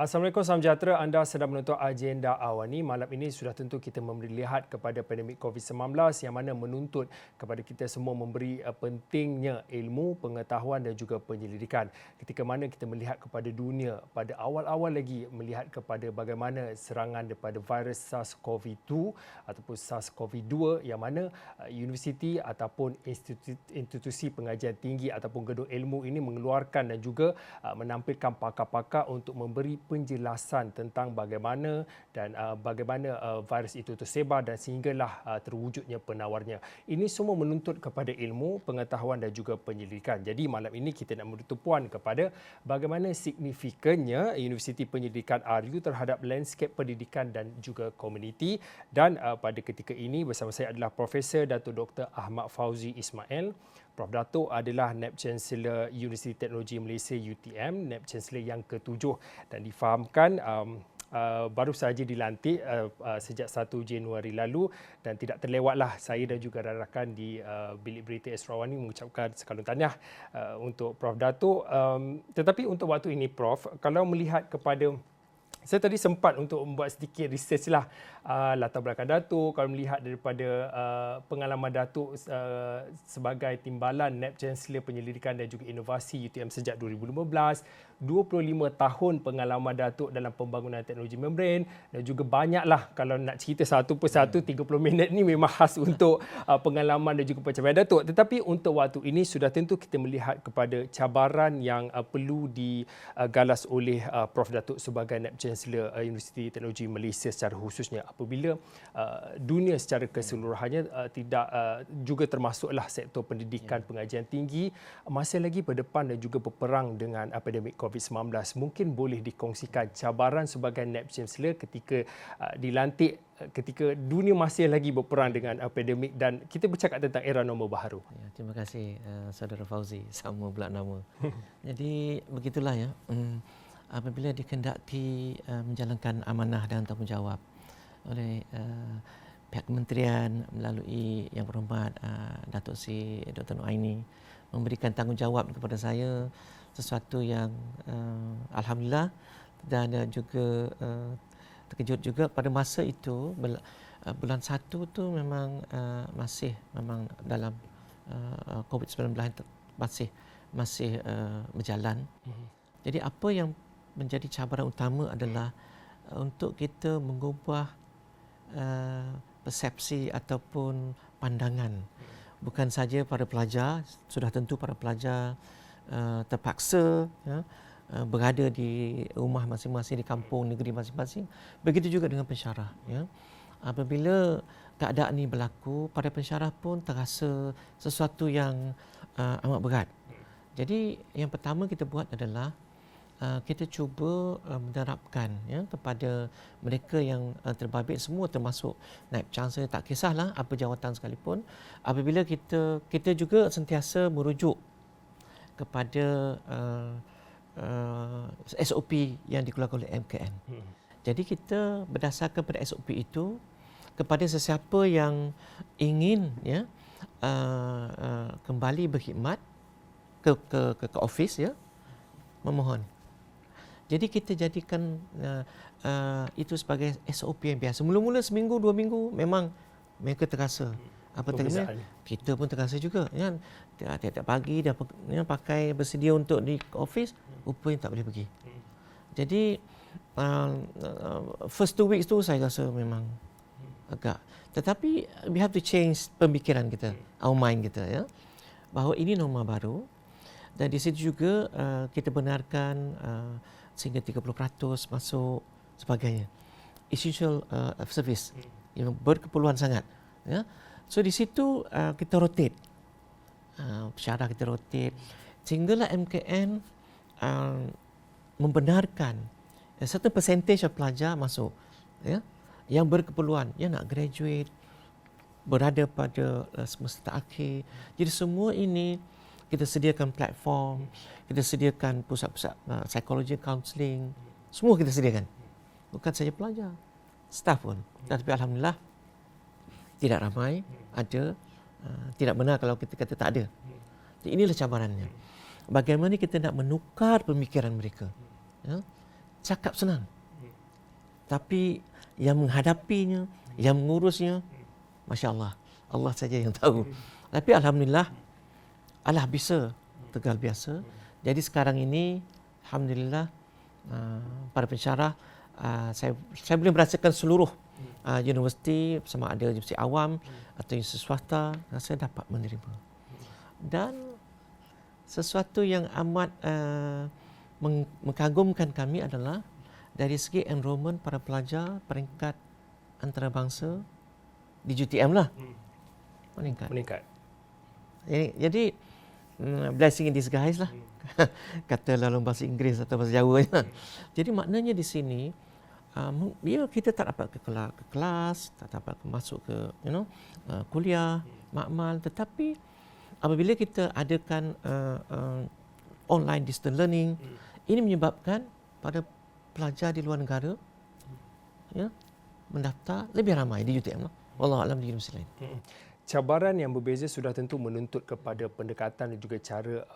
Assalamualaikum, salam sejahtera. Anda sedang menonton Agenda Awani. Malam ini sudah tentu kita melihat kepada pandemik COVID-19 yang mana menuntut kepada kita semua memberi pentingnya ilmu, pengetahuan dan juga penyelidikan. Ketika mana kita melihat kepada dunia pada awal-awal lagi melihat kepada bagaimana serangan daripada virus SARS-CoV-2 ataupun SARS-CoV-2 yang mana universiti ataupun institusi pengajian tinggi ataupun gedung ilmu ini mengeluarkan dan juga menampilkan pakar-pakar untuk memberi penjelasan tentang bagaimana virus itu tersebar dan sehinggalah terwujudnya penawarnya. Ini semua menuntut kepada ilmu, pengetahuan dan juga penyelidikan. Jadi malam ini kita nak memberi tumpuan kepada bagaimana signifikannya Universiti Penyelidikan RU terhadap landscape pendidikan dan juga komuniti. Dan pada ketika ini bersama saya adalah Profesor Datuk Dr. Ahmad Fauzi Ismail. Prof. Datuk adalah Naib Chancellor Universiti Teknologi Malaysia UTM, Naib Chancellor yang ke-7 dan difahamkan baru sahaja dilantik sejak 1 Januari lalu dan tidak terlewatlah saya dan juga rakan di Bilik Berita Esrawani mengucapkan sekalun tahniah untuk Prof. Datuk. Tetapi untuk waktu ini Prof, kalau melihat kepada saya tadi sempat untuk membuat sedikit research lah latar belakang Datuk. Kalau melihat daripada pengalaman Datuk sebagai timbalan Naib Chancellor Penyelidikan dan juga Inovasi UTM sejak 2015, 25 tahun pengalaman Datuk dalam pembangunan teknologi membran dan juga banyaklah kalau nak cerita satu persatu 30 minit ni memang khas untuk pengalaman dan juga pencapaian Datuk. Tetapi untuk waktu ini sudah tentu kita melihat kepada cabaran yang perlu digalas oleh Prof. Datuk sebagai Naib Chancellor Universiti Teknologi Malaysia secara khususnya apabila dunia secara keseluruhannya tidak juga termasuklah sektor pendidikan pengajian tinggi masih lagi berdepan dan juga berperang dengan pandemik COVID-19. Mungkin boleh dikongsikan cabaran sebagai Naib Chancellor ketika dilantik ketika dunia masih lagi berperang dengan pandemik dan kita bercakap tentang era normal baharu. Ya, terima kasih Saudara Fauzi, sama pula nama. Jadi begitulah ya. Apabila dikehendaki menjalankan amanah dan tanggungjawab oleh pihak kementerian melalui Yang Berhormat Datuk Seri Dr. Noaini memberikan tanggungjawab kepada saya, sesuatu yang alhamdulillah dan juga terkejut juga pada masa itu bulan 1 tu memang masih memang dalam COVID-19 masih berjalan. Jadi apa yang menjadi cabaran utama adalah untuk kita mengubah persepsi ataupun pandangan bukan saja para pelajar, sudah tentu para pelajar terpaksa berada di rumah masing-masing, di kampung negeri masing-masing. Begitu juga dengan pensyarah. Ya. Apabila keadaan ini berlaku, para pensyarah pun terasa sesuatu yang amat berat. Jadi yang pertama kita buat adalah kita cuba menerapkan kepada mereka yang terbabit, semua termasuk Naib Chancellor, tak kisahlah apa jawatan sekalipun, apabila kita juga sentiasa merujuk kepada SOP yang dikeluarkan oleh MKN. Jadi kita berdasarkan pada SOP itu, kepada sesiapa yang ingin kembali berkhidmat ke office, memohon. Jadi kita jadikan itu sebagai SOP yang biasa. Mula-mula seminggu, 2 minggu memang mereka terasa kita pun terasa juga kan, tiap-tiap pagi dah pakai bersedia untuk di office, rupanya tak boleh pergi. Jadi first 2 weeks tu saya rasa memang agak, tetapi we have to change pemikiran kita, our mind kita, bahawa ini norma baru dan di situ juga kita benarkan sehingga 30% masuk sebagainya. Essential service yang berkeperluan sangat, So di situ kita rotate, pensyarah kita rotate, sehinggalah MKN membenarkan certain percentage of pelajar masuk, yang berkeperluan, yang nak graduate, berada pada semester akhir. Jadi semua ini kita sediakan platform, kita sediakan pusat-pusat psychology counselling, semua kita sediakan. Bukan saja pelajar, staff pun. Tapi alhamdulillah tidak ramai ada, tidak benar kalau kita kata tak ada. Jadi inilah cabarannya. Bagaimana kita nak menukar pemikiran mereka, cakap senang. Tapi yang menghadapinya, yang mengurusnya, Masya Allah, Allah saja yang tahu. Tapi Alhamdulillah, Allah bisa, tegal biasa. Jadi sekarang ini, Alhamdulillah, para pensyarah, saya boleh merasakan seluruh universiti, sama ada universiti awam atau universiti swasta, saya dapat menerima. Dan sesuatu yang amat mengagumkan kami adalah dari segi enrollment para pelajar peringkat antarabangsa di UTM lah meningkat. Jadi blessing in disguise lah. Kata dalam bahasa Inggeris atau bahasa Jawa. Jadi maknanya di sini kita tak dapat ke kelas, tak dapat masuk ke kuliah, makmal, tetapi apabila kita adakan online distance learning, ini menyebabkan pada pelajar di luar negara mendaftar lebih ramai di UTM. Wallahu a'lam di universiti lain. Cabaran yang berbeza sudah tentu menuntut kepada pendekatan dan juga cara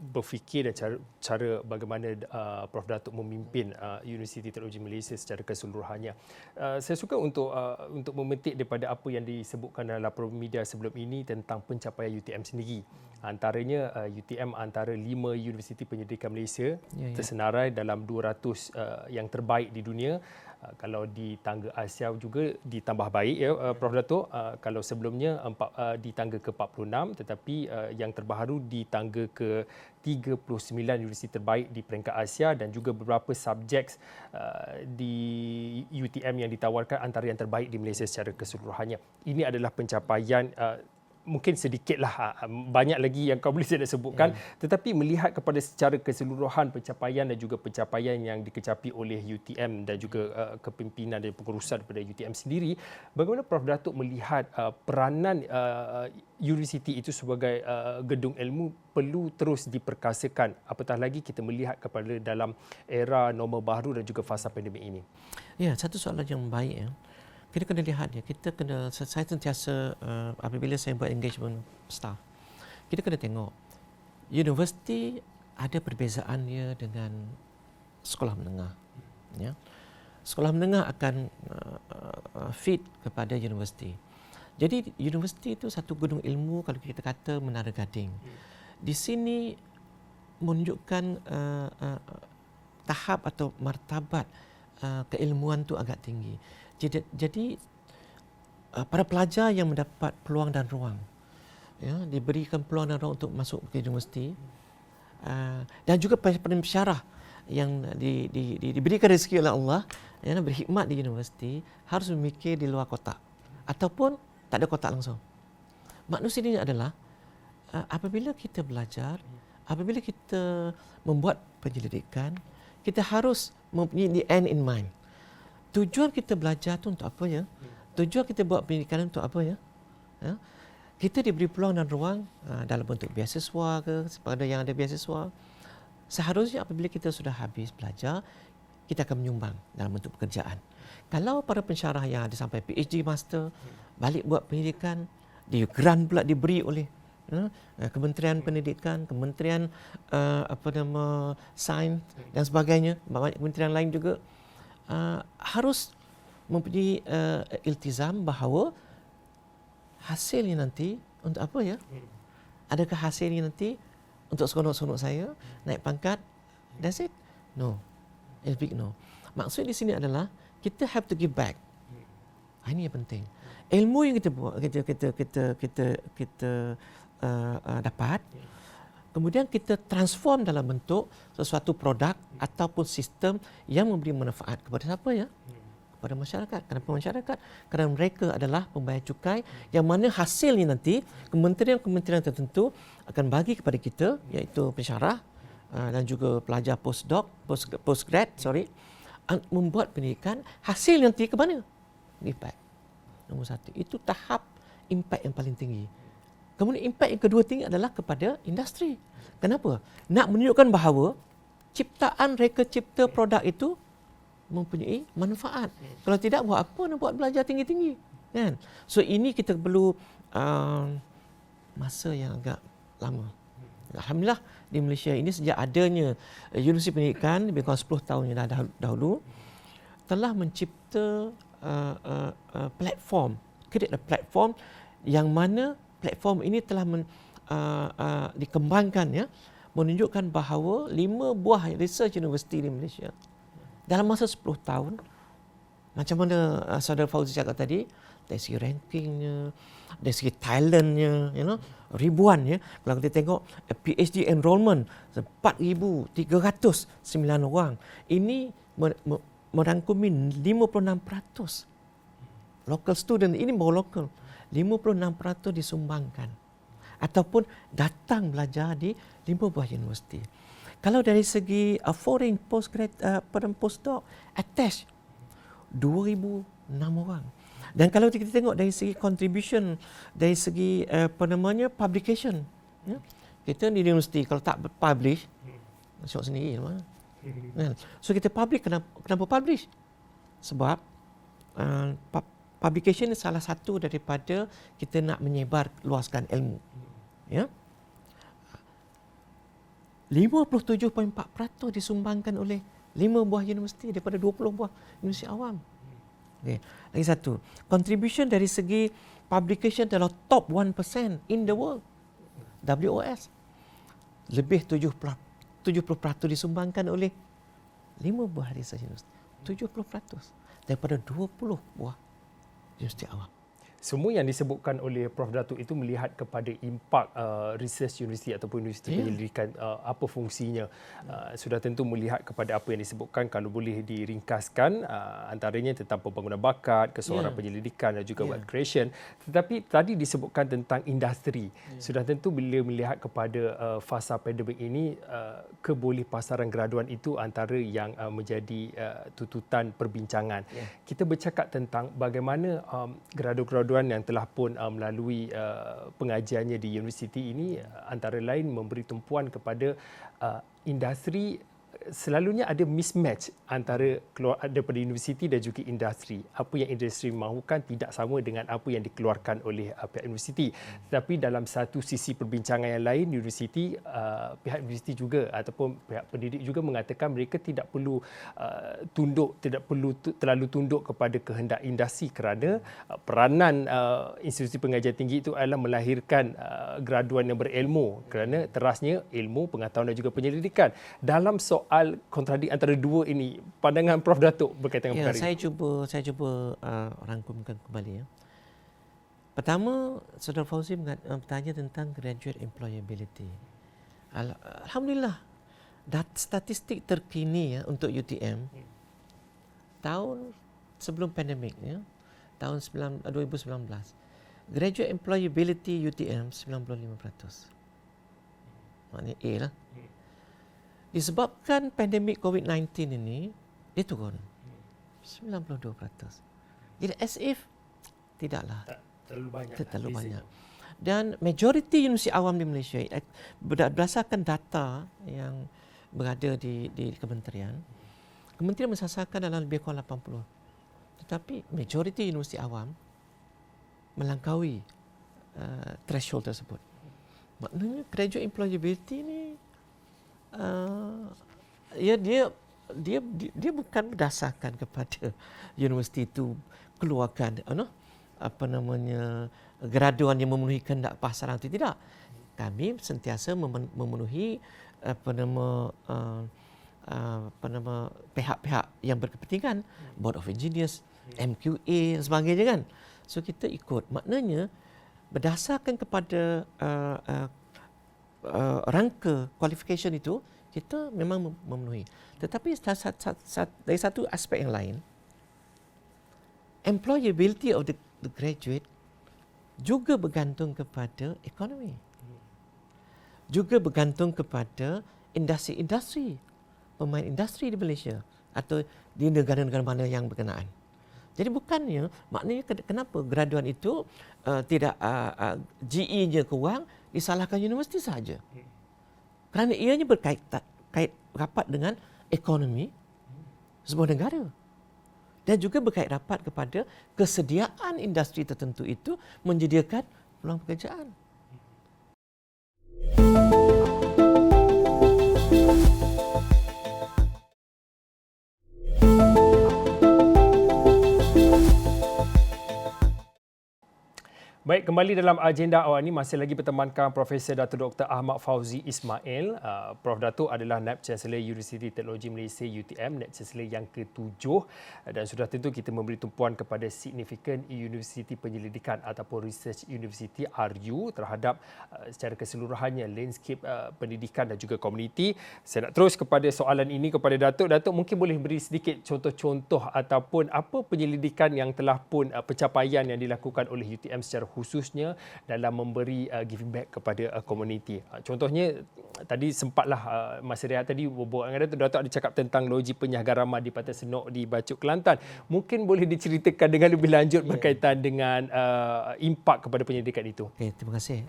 berfikir dan cara bagaimana Prof Datuk memimpin Universiti Teknologi Malaysia secara keseluruhannya. Saya suka untuk memetik daripada apa yang disebutkan dalam laporan media sebelum ini tentang pencapaian UTM sendiri. Antaranya UTM antara 5 universiti pendidikan Malaysia tersenarai dalam 200 yang terbaik di dunia. Kalau di tangga Asia juga ditambah baik Prof Datuk. Kalau sebelumnya di tangga ke-46, tetapi yang terbaru di tangga ke-39 universiti terbaik di peringkat Asia, dan juga beberapa subjek di UTM yang ditawarkan antara yang terbaik di Malaysia secara keseluruhannya. Ini adalah pencapaian mungkin sedikitlah, banyak lagi yang kau boleh saya nak sebutkan, tetapi melihat kepada secara keseluruhan pencapaian dan juga pencapaian yang dikecapi oleh UTM dan juga kepimpinan dan pengurusan daripada UTM sendiri, bagaimana Prof Datuk melihat peranan universiti itu sebagai gedung ilmu perlu terus diperkasakan, apatah lagi kita melihat kepada dalam era norma baru dan juga fasa pandemik ini? Ya, satu soalan yang baik. Kita kena lihat saya sentiasa apabila saya buat engagement staff, kita kena tengok universiti ada perbezaannya dengan sekolah menengah. Ya. Sekolah menengah akan fit kepada universiti. Jadi universiti itu satu gedung ilmu, kalau kita kata Menara Gading. Di sini menunjukkan tahap atau martabat keilmuan itu agak tinggi. Jadi para pelajar yang mendapat peluang dan ruang, diberikan peluang dan ruang untuk masuk ke universiti, dan juga pensyarah yang diberikan rezeki oleh Allah, berkhidmat di universiti, harus memikir di luar kotak ataupun tak ada kotak langsung. Maksud ini adalah apabila kita belajar, apabila kita membuat penyelidikan, kita harus mempunyai the end in mind. Tujuan kita belajar tu untuk apa ya? Tujuan kita buat pendidikan untuk apa ya? Kita diberi peluang dan ruang dalam bentuk beasiswa ke, kepada yang ada beasiswa. Seharusnya apabila kita sudah habis belajar, kita akan menyumbang dalam bentuk pekerjaan. Kalau para pensyarah yang ada sampai PhD Master, balik buat pendidikan, grant pula diberi oleh Kementerian Pendidikan, Kementerian Sains dan sebagainya, banyak kementerian lain juga, harus mempunyai iltizam bahawa hasilnya nanti untuk apa ya? Adakah hasilnya nanti untuk seronok-seronok saya naik pangkat? That's it? No. It's big no. Maksud di sini adalah kita have to give back. Ini yang penting. Ilmu yang kita buat, kita dapat, kemudian kita transform dalam bentuk sesuatu produk ataupun sistem yang memberi manfaat kepada siapa ya? Kepada masyarakat. Kenapa masyarakat? Kerana mereka adalah pembayar cukai yang mana hasilnya nanti kementerian-kementerian tertentu akan bagi kepada kita, iaitu pensyarah dan juga pelajar postgrad, membuat pendidikan. Hasil nanti ke mana? Give back. Nombor satu. Itu tahap impact yang paling tinggi. Kemudian impact yang kedua tinggi adalah kepada industri. Kenapa? Nak menunjukkan bahawa ciptaan reka cipta produk itu mempunyai manfaat. Kalau tidak, buat apa nak buat belajar tinggi-tinggi? Kan? So ini kita perlu masa yang agak lama. Alhamdulillah di Malaysia ini sejak adanya Universiti Pendidikan lebih kurang 10 tahun yang dahulu telah mencipta platform, create a platform yang mana platform ini telah dikembangkan ya, menunjukkan bahawa 5 buah research university di Malaysia dalam masa 10 tahun, macam mana Saudara Fauzi cakap tadi, dari segi rankingnya, dari segi talentnya, ribuan ya. Kalau kita tengok PhD enrollment 4,309 orang. Ini merangkumi 56%. Local student ini baru local. 56% disumbangkan ataupun datang belajar di 5 buah universiti. Kalau dari segi foreign postdoc attached 2,006 orang. Dan kalau kita tengok dari segi contribution, dari segi publication, ya, kita di universiti kalau tak publish, syok sendiri mana. So kita publish, kenapa publish? Sebab publication ni salah satu daripada kita nak menyebar luaskan ilmu. Ya. 57.4% disumbangkan oleh 5 buah universiti daripada 20 buah universiti awam. Okay. Lagi satu, contribution dari segi publication dalam top 1% in the world. WOS. Lebih 70% disumbangkan oleh 5 buah research university. 70% daripada 20 buah universiti awam. Semua yang disebutkan oleh Prof. Datuk itu melihat kepada impak research university ataupun universiti penyelidikan, apa fungsinya. Sudah tentu melihat kepada apa yang disebutkan, kalau boleh diringkaskan, antaranya tentang pembangunan bakat, keseluruhan penyelidikan dan juga wealth creation. Tetapi tadi disebutkan tentang industri. Sudah tentu bila melihat kepada fasa pandemik ini, kebolehpasaran graduan itu antara yang menjadi tututan perbincangan. Kita bercakap tentang bagaimana graduan-graduan yang telah pun melalui pengajiannya di universiti ini antara lain memberi tumpuan kepada industri. Selalunya ada mismatch antara daripada universiti dan juga industri. Apa yang industri mahukan tidak sama dengan apa yang dikeluarkan oleh pihak universiti. Tetapi dalam satu sisi perbincangan yang lain, pihak universiti juga ataupun pihak pendidik juga mengatakan mereka tidak perlu terlalu tunduk kepada kehendak industri kerana peranan institusi pengajian tinggi itu adalah melahirkan graduan yang berilmu kerana terasnya ilmu, pengetahuan dan juga penyelidikan. Dalam soal kontradik antara dua ini, pandangan Prof. Datuk berkaitan dengan perkara ini. Saya cuba rangkumkan kembali ya. Pertama, Saudara Fauzi bertanya tentang graduate employability. Alhamdulillah, statistik terkini ya untuk UTM tahun sebelum pandemik ya, tahun 2019, graduate employability UTM 95%. Maknanya A lah. Disebabkan pandemik COVID-19 ini, dia turun 92%. Jadi as if tidaklah. Terlalu banyak. Dan majoriti universiti awam di Malaysia, berdasarkan data yang berada di kementerian mensasarkan dalam lebih kurang 80. Tetapi majoriti universiti awam melangkaui threshold tersebut. Maknanya graduate employability ni dia bukan berdasarkan kepada universiti itu keluarkan graduan yang memenuhi kehendak pasaran itu, tidak. Kami sentiasa memenuhi pihak-pihak yang berkepentingan, Board of Engineers, MQA dan sebagainya kan. So kita ikut. Maknanya berdasarkan kepada rangka qualification itu, kita memang memenuhi. Tetapi dari satu aspek yang lain, employability of the graduate juga bergantung kepada ekonomi. Juga bergantung kepada industri, pemain industri di Malaysia atau di negara-negara mana yang berkenaan. Jadi bukannya, maknanya kenapa graduan itu tidak GE-nya kurang, disalahkan universiti saja. Kerana ianya berkait rapat dengan ekonomi sebuah negara. Dan juga berkait rapat kepada kesediaan industri tertentu itu menyediakan peluang pekerjaan. Baik, kembali dalam agenda awal ini masih lagi bertemankan Profesor Dato' Dr. Ahmad Fauzi Ismail. Prof. Dato' adalah Naib Chancellor Universiti Teknologi Malaysia UTM, Naib Chancellor yang ke-7 dan sudah tentu kita memberi tumpuan kepada Significant University Penyelidikan ataupun Research University RU terhadap secara keseluruhannya landscape pendidikan dan juga komuniti. Saya nak terus kepada soalan ini kepada Dato'. Dato' mungkin boleh beri sedikit contoh-contoh ataupun apa penyelidikan yang telah pun pencapaian yang dilakukan oleh UTM secara khususnya dalam memberi giving back kepada komuniti. Contohnya tadi sempatlah masa rehat tadi berbual dengan Dato' ada cakap tentang loji penyahgaraman di Pantai Senok di Bacuk Kelantan. Mungkin boleh diceritakan dengan lebih lanjut berkaitan dengan impak kepada penyelidikan itu. Okay, terima kasih.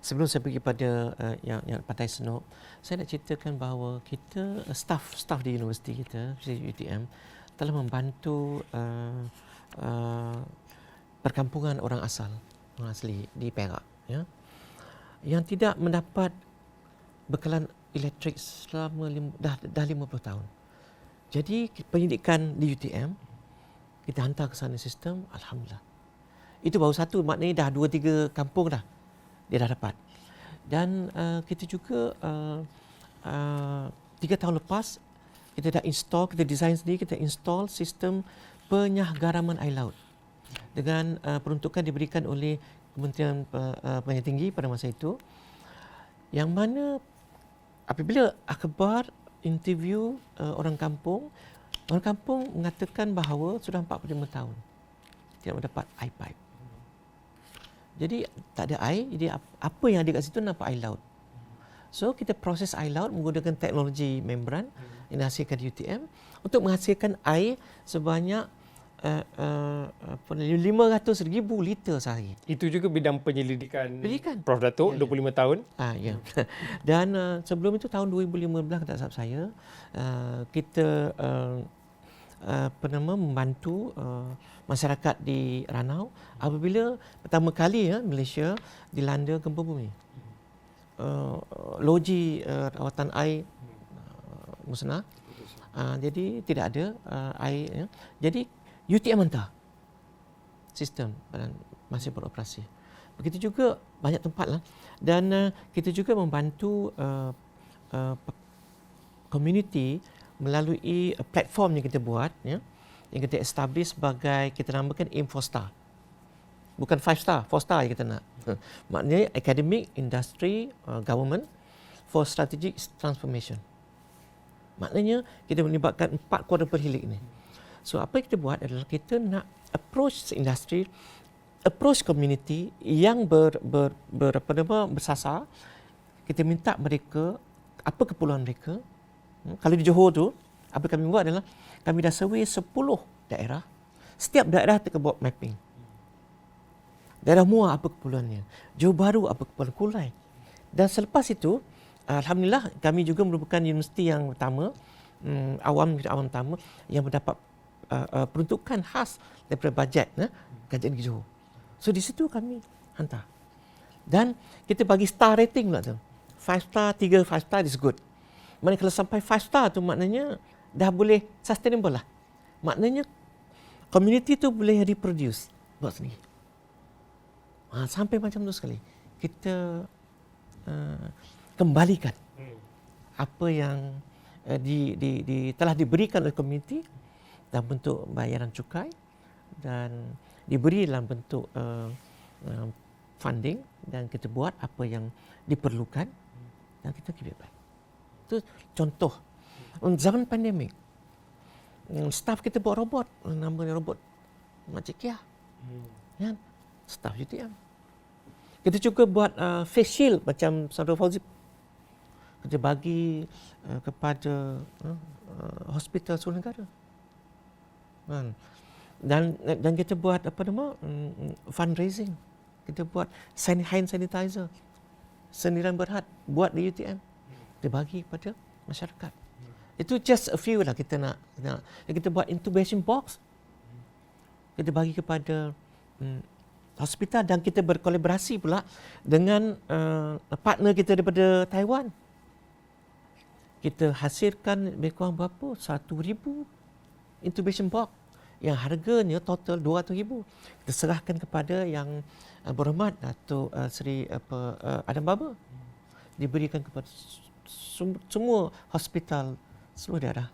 Sebelum saya pergi pada yang Pantai Senok, saya nak ceritakan bahawa kita staff di universiti kita, UTM, telah membantu perkampungan orang asli di Perak, ya, yang tidak mendapat bekalan elektrik selama dah 50 tahun. Jadi pendidikan di UTM kita hantar ke sana sistem, alhamdulillah. Itu baru satu, maknanya dah 2-3 kampung dah dia dah dapat. Dan kita juga 3 tahun lepas kita dah install, kita design sendiri, kita install sistem penyahgaraman air laut dengan peruntukan diberikan oleh Kementerian Pendidikan Tinggi pada masa itu, yang mana apabila akhbar interview orang kampung mengatakan bahawa sudah 45 tahun tidak mendapat air pipe. Jadi tak ada air, jadi apa yang ada kat situ nampak air laut. So kita proses air laut menggunakan teknologi membran yang dihasilkan di UTM untuk menghasilkan air sebanyak 500,000 liter sehari. Itu juga bidang penyelidikan Prof. Dato' 25 tahun. Ya. Dan sebelum itu tahun 2015 tak salah saya, kita membantu masyarakat di Ranau apabila pertama kali Malaysia dilanda gempa bumi. Loji rawatan air musnah. Jadi tidak ada air. Jadi UTM hantar sistem dan masih beroperasi. Begitu juga banyak tempat lah. Dan kita juga membantu community melalui platform yang kita buat, ya, yang kita establish sebagai, kita namakan AIM 4 star. Bukan 5 star, 4 star yang kita nak. Maknanya academic, industry, government for strategic transformation. Maknanya kita melibatkan 4 quadruple helix ini. So apa yang kita buat adalah kita nak approach industri, approach community yang bersasar. Kita minta mereka apa keperluan mereka. Kalau di Johor tu, apa kami buat adalah kami dah survey 10 daerah. Setiap daerah kita buat mapping. Daerah Muar apa keperluannya, Johor Bahru apa keperluan, Kulai. Dan selepas itu, alhamdulillah kami juga merupakan universiti yang pertama, awam pertama yang mendapat peruntukan khas daripada bajet Kerajaan Negeri Johor. So di situ kami hantar. Dan kita bagi star rating pula tu. 5 star, 3 5 star is good. Maknanya kalau sampai 5 star tu maknanya dah boleh sustainable lah. Maknanya community tu boleh reproduce buat sendiri. Sampai macam tu sekali. Kita kembalikan apa yang telah diberikan oleh community dalam bentuk bayaran cukai dan diberi dalam bentuk funding, dan kita buat apa yang diperlukan dan kita give it back. Itu contoh. Zaman pandemik, staff kita buat robot, namanya robot Makcik Kia. Ya, staff UTM. Kita juga buat face shield macam Saudara Fauzi. Kita bagi kepada hospital seluruh negara. Dan kita buat fundraising. Kita buat hand sanitizer sendirian berhad buat di UTM. Kita bagi kepada masyarakat. Itu just a few lah kita nak. Kita buat intubation box. Kita bagi kepada hospital, dan kita berkolaborasi pula dengan partner kita daripada Taiwan. Kita hasilkan lebih kurang berapa? 1,000 intubation box yang harganya total 200,000. Kita serahkan kepada yang berhormat Datuk Seri Adam Baba. Diberikan kepada semua hospital seluruh daerah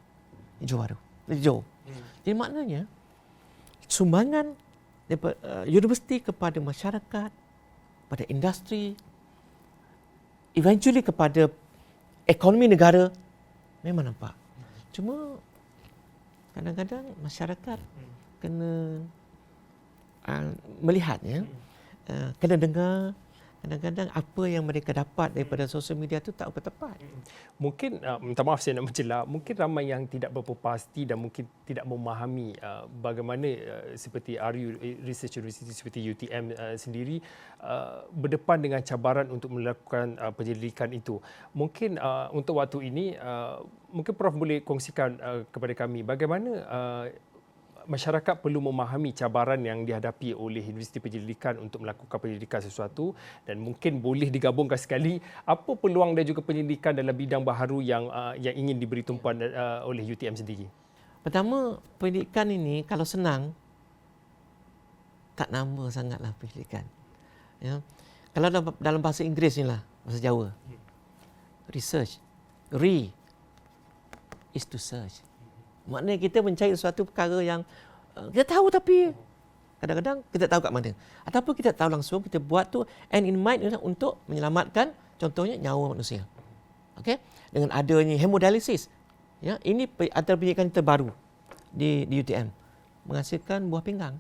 Johor. Jadi maknanya sumbangan daripada universiti kepada masyarakat, pada industri, eventually kepada ekonomi negara memang nampak. Cuma kadang-kadang masyarakat kena melihatnya, kena dengar. Kadang-kadang apa yang mereka dapat daripada sosial media itu tak tepat. Mungkin, minta maaf saya nak mencelah, mungkin ramai yang tidak berapa pasti dan mungkin tidak memahami bagaimana seperti RU Research University seperti UTM sendiri berdepan dengan cabaran untuk melakukan penyelidikan itu. Mungkin untuk waktu ini, mungkin Prof boleh kongsikan kepada kami bagaimana masyarakat perlu memahami cabaran yang dihadapi oleh Universiti Penyelidikan untuk melakukan penyelidikan sesuatu, dan mungkin boleh digabungkan sekali apa peluang dan juga penyelidikan dalam bidang baharu yang ingin diberi tumpuan oleh UTM sendiri. Pertama, penyelidikan ini kalau senang tak nama sangatlah penyelidikan. Ya. Kalau dalam bahasa Inggeris ni lah, bahasa Jawa. Research, is to search. Maknanya kita mencari sesuatu perkara yang kita tahu tapi kadang-kadang kita tahu kat mana. Ataupun kita tahu langsung, kita buat tu and in mind untuk menyelamatkan contohnya nyawa manusia. Okey? Dengan adanya hemodialisis. Ya, ini antara penyelidikan terbaru di UTM. Menghasilkan buah pinggang.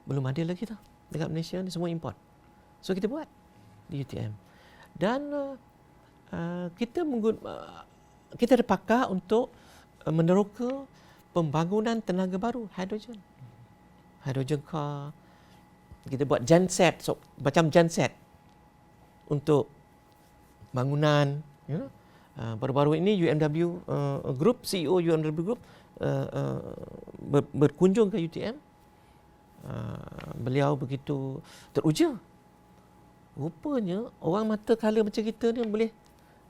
Belum ada lagi tau. Dekat Malaysia ni semua import. So kita buat di UTM. Dan kita ada pakar untuk meneroka pembangunan tenaga baru, hydrogen car. Kita buat genset, macam genset untuk bangunan. Baru-baru ini UMW Group, CEO UMW Group berkunjung ke UTM. Beliau begitu teruja. Rupanya orang mata kala macam kita ni boleh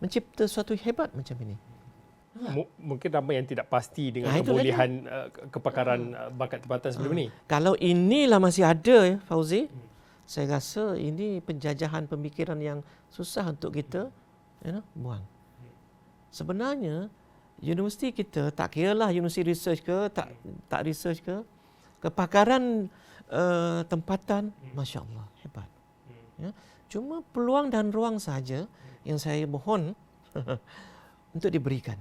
mencipta sesuatu hebat macam ini. Mungkin ramai yang tidak pasti dengan kebolehan kepakaran bakat tempatan sebelum ini. Kalau inilah masih ada, Fauzi, saya rasa ini penjajahan pemikiran yang susah untuk kita buang. Sebenarnya universiti kita, tak kiralah universiti research ke, tak research ke, kepakaran tempatan, Masya Allah, hebat. Ya. Cuma peluang dan ruang saja yang saya mohon untuk diberikan.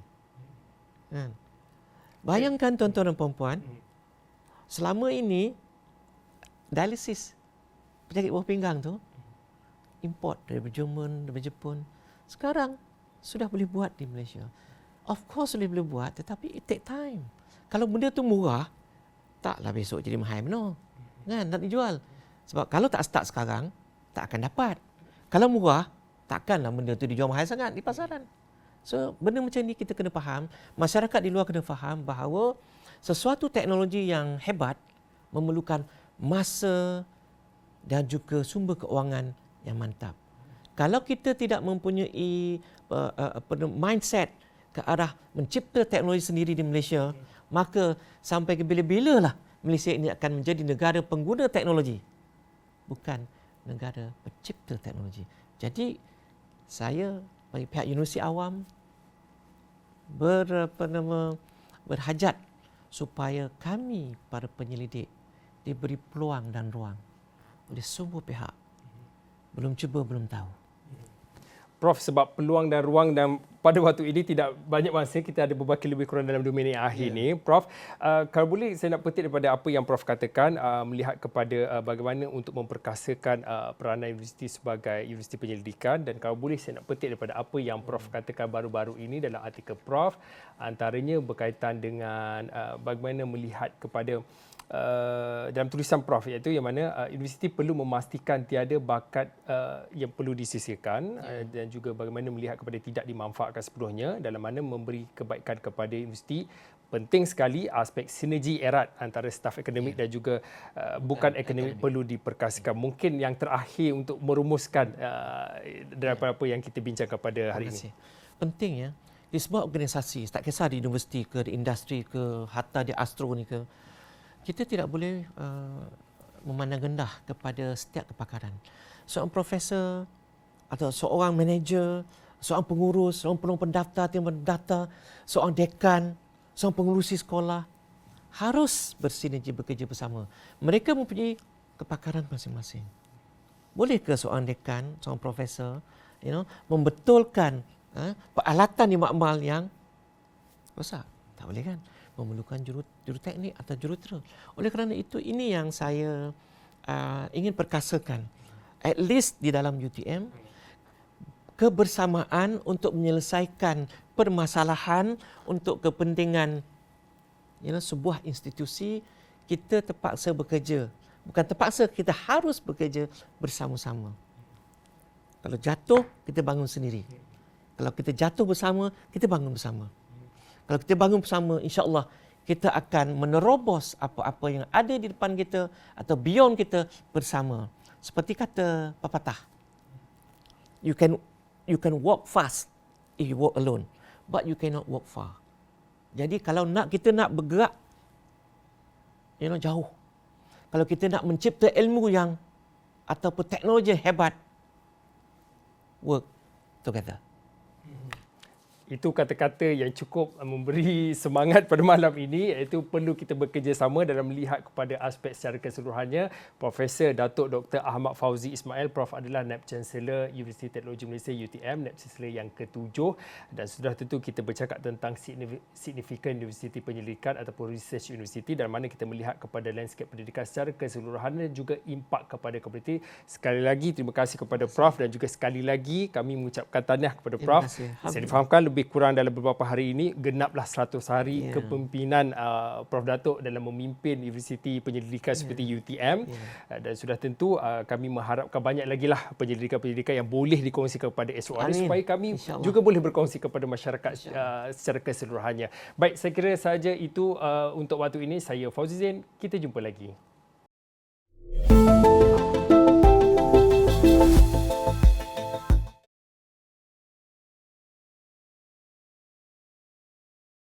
Bayangkan tuan-tuan dan puan-puan, selama ini dialisis penyakit buah pinggang tu import dari Jerman, dari Jepun. Sekarang sudah boleh buat di Malaysia. Of course boleh buat, tetapi it take time. Kalau benda tu murah, taklah besok jadi mahal no. Kan, nak dijual. Sebab kalau tak start sekarang, tak akan dapat. Kalau murah, takkanlah benda tu dijual mahal sangat di pasaran. So, benda macam ni kita kena faham, masyarakat di luar kena faham bahawa sesuatu teknologi yang hebat memerlukan masa dan juga sumber keuangan yang mantap. Kalau kita tidak mempunyai mindset ke arah mencipta teknologi sendiri di Malaysia, maka sampai ke bila-bila lah Malaysia ini akan menjadi negara pengguna teknologi, bukan negara pencipta teknologi. Jadi, saya bagi pihak universiti awam berhajat supaya kami para penyelidik diberi peluang dan ruang oleh semua pihak. Belum cuba, belum tahu. Prof, sebab peluang dan ruang dan pada waktu ini tidak banyak masa, kita ada berbaki lebih kurang dalam 2 minit akhir ni. Prof, kalau boleh saya nak petik daripada apa yang Prof katakan, melihat kepada bagaimana untuk memperkasakan peranan universiti sebagai universiti penyelidikan, dan kalau boleh saya nak petik daripada apa yang Prof katakan baru-baru ini dalam artikel Prof, antaranya berkaitan dengan bagaimana melihat kepada dalam tulisan Prof, iaitu yang mana universiti perlu memastikan tiada bakat yang perlu disisihkan dan juga bagaimana melihat kepada tidak dimanfaatkan sepenuhnya dalam mana memberi kebaikan kepada universiti. Penting sekali aspek sinergi erat antara staf akademik dan juga bukan akademik perlu diperkasakan. Mungkin yang terakhir untuk merumuskan daripada apa yang kita bincangkan pada hari ini. Penting ya, di sebuah organisasi, tak kisah di universiti ke, di industri ke, hatta di astro ni ke, kita tidak boleh memandang rendah kepada setiap kepakaran. Seorang profesor atau seorang manager, seorang pengurus, seorang penolong pendaftar, tim pendaftar, seorang dekan, seorang pengurusi sekolah harus bersinergi bekerja bersama. Mereka mempunyai kepakaran masing-masing. Boleh ke seorang dekan, seorang profesor, membetulkan peralatan di makmal yang besar? Tak boleh kan? Memerlukan juruteknik atau jurutera. Oleh kerana itu, ini yang saya ingin perkasakan. At least di dalam UTM, kebersamaan untuk menyelesaikan permasalahan untuk kepentingan sebuah institusi, kita terpaksa bekerja. Bukan terpaksa, kita harus bekerja bersama-sama. Kalau jatuh, kita bangun sendiri. Kalau kita jatuh bersama, kita bangun bersama. Kalau kita bangun bersama, insya-Allah kita akan menerobos apa-apa yang ada di depan kita atau beyond kita bersama. Seperti kata pepatah, you can walk fast if you walk alone, but you cannot walk far. Jadi kalau kita nak bergerak jauh, kalau kita nak mencipta ilmu yang ataupun teknologi yang hebat, work together. Itu kata-kata yang cukup memberi semangat pada malam ini, iaitu perlu kita bekerjasama dalam melihat kepada aspek secara keseluruhannya. Profesor Datuk Dr. Ahmad Fauzi Ismail, Prof adalah Naib Chancellor Universiti Teknologi Malaysia UTM, Naib Chancellor yang ke-7, dan sudah tentu kita bercakap tentang signifikan universiti penyelidikan ataupun research university, dan mana kita melihat kepada landscape pendidikan secara keseluruhan dan juga impak kepada komuniti. Sekali lagi terima kasih kepada Prof, dan juga sekali lagi kami mengucapkan tahniah kepada Prof. Saya difahamkan lebih kurang dalam beberapa hari ini genaplah 100 hari kepimpinan Prof Datuk dalam memimpin Universiti Penyelidikan seperti UTM, dan sudah tentu kami mengharapkan banyak lagi lah penyelidikan-penyelidikan yang boleh dikongsikan kepada SOR supaya kami juga boleh berkongsi kepada masyarakat secara keseluruhannya. Baik, saya kira sahaja itu untuk waktu ini. Saya Fauzi Zain, kita jumpa lagi.